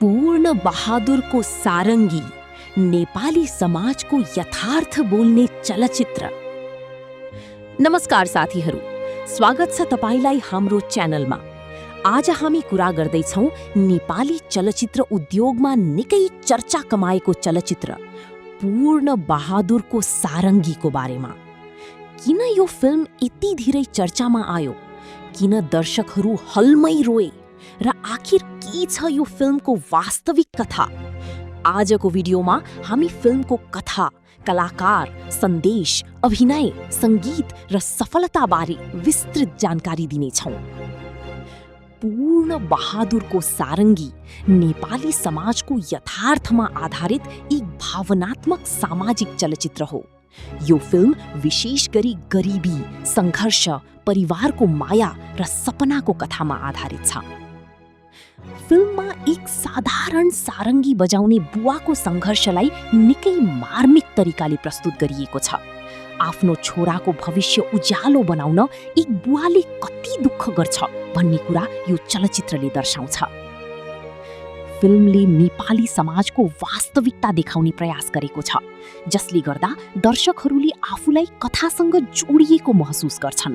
पूर्ण बहादुरको सारङ्गी, नेपाली समाजको यथार्थ बोल्ने चलचित्र। नमस्कार साथीहरू, स्वागत छ तपाईलाई हाम्रो च्यानलमा। आज हामी कुरा गर्दैछौँ नेपाली चलचित्र उद्योगमा निकै चर्चा कमाएको चलचित्र पूर्ण बहादुरको सारङ्गीको बारेमा। किन यो फिल्म यति धेरै चर्चामा आयो? किन दर्शकहरू हलमै रोए? र आखिर के छ यो फिल्मको वास्तविक कथा? आजको भिडियोमा हामी फिल्मको कथा, कलाकार, सन्देश, अभिनय, सङ्गीत र सफलताबारे विस्तृत जानकारी दिनेछौँ। पूर्ण बहादुरको सारङ्गी नेपाली समाजको यथार्थमा आधारित एक भावनात्मक सामाजिक चलचित्र हो। यो फिल्म विशेष गरी गरिबी, सङ्घर्ष, परिवारको माया र सपनाको कथामा आधारित छ। फिल्ममा एक साधारण सारङ्गी बजाउने बुवाको सङ्घर्षलाई निकै मार्मिक तरिकाले प्रस्तुत गरिएको छ। आफ्नो छोराको भविष्य उज्यालो बनाउन एक बुवाले कति दुःख गर्छ भन्ने कुरा यो चलचित्रले दर्शाउँछ। फिल्मले नेपाली समाजको वास्तविकता देखाउने प्रयास गरेको छ, जसले गर्दा दर्शकहरूले आफूलाई कथासँग जोडिएको महसुस गर्छन्।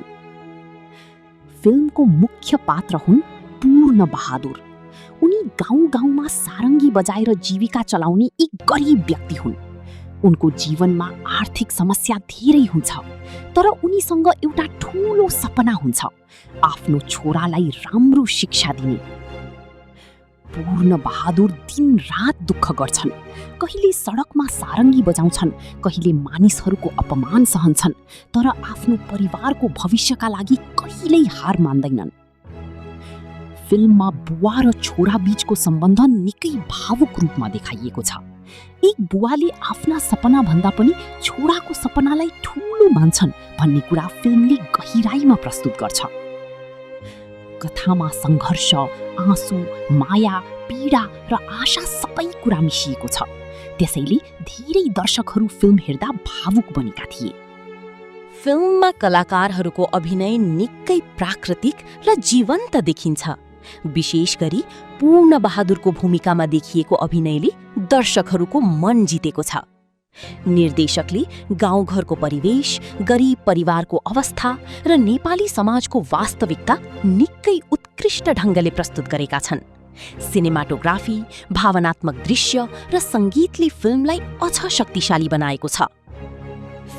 फिल्मको मुख्य पात्र हुन् पूर्ण बहादुर। उनी गाउँ-गाउँमा सारङ्गी बजाएर जीविका चलाउने एक गरिब व्यक्ति हुन्। उनको जीवनमा आर्थिक समस्या धेरै हुन्छ, तर उनीसँग एउटा ठूलो सपना हुन्छ, आफ्नो छोरालाई राम्रो शिक्षा दिने। पूर्ण बहादुर दिन-रात दुःख गर्छन्। कहिले सडकमा सारङ्गी बजाउँछन्, कहिले मानिसहरूको अपमान सहन्छन्, तर आफ्नो परिवारको भविष्यका लागि कहिल्यै हार मान्दैनन्। फिल्ममा बुवा र छोरा बीचको सम्बन्ध निकै भावुक रूपमा देखाइएको छ। एक बुवाले आफ्ना सपना भन्दा पनि छोराको सपनालाई ठूलो मान्छन् भन्ने कुरा फिल्मले गहिराईमा प्रस्तुत गर्छ। कथामा सङ्घर्ष, आँसु, माया, पीडा र आशा सबै कुरा मिसिएको छ। त्यसैले धेरै दर्शकहरू फिल्म हेर्दा भावुक बनेका थिए। फिल्ममा कलाकारहरूको अभिनय निकै प्राकृतिक र जीवन्त देखिन्छ। विशेष गरी पूर्ण बहादुरको भूमिकामा देखिएको अभिनयले दर्शकहरूको मन जितेको छ। निर्देशकले गाउँघरको परिवेश, गरिब परिवारको अवस्था र नेपाली समाजको वास्तविकता निकै उत्कृष्ट ढङ्गले प्रस्तुत गरेका छन्। सिनेमाटोग्राफी, भावनात्मक दृश्य र सङ्गीतले फिल्मलाई अझ शक्तिशाली बनाएको छ।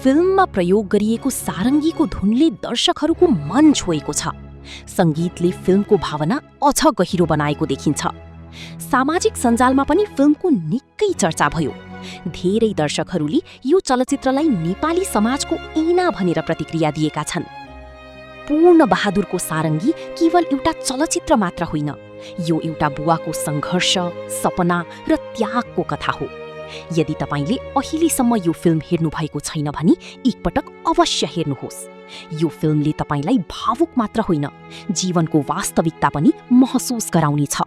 फिल्ममा प्रयोग गरिएको सारङ्गीको धुनले दर्शकहरूको मन छोएको छ। सङ्गीतले फिल्मको भावना अझ गहिरो बनाएको देखिन्छ। सामाजिक सञ्जालमा पनि फिल्मको निकै चर्चा भयो। धेरै दर्शकहरूले यो चलचित्रलाई नेपाली समाजको ऐना भनेर प्रतिक्रिया दिएका छन्। पूर्ण बहादुरको सारङ्गी केवल एउटा चलचित्र मात्र होइन, यो एउटा बुवाको सङ्घर्ष, सपना र त्यागको कथा हो। यदि तपाईले अहिलेसम्म यो फिल्म हेर्नु भएको छैन भने एकपटक अवश्य हेर्नुहोस्। यो फिल्मले तपाईलाई भावुक मात्र होइन, जीवनको वास्तविकता पनि महसुस गराउनेछ।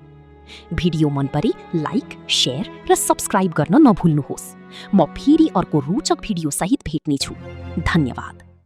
भिडियो मन परे लाइक, शेयर र सब्स्क्राइब गर्न नभुल्नुहोस्। म फेरि अर्को रोचक भिडियो सहित भेट्नेछु। धन्यवाद।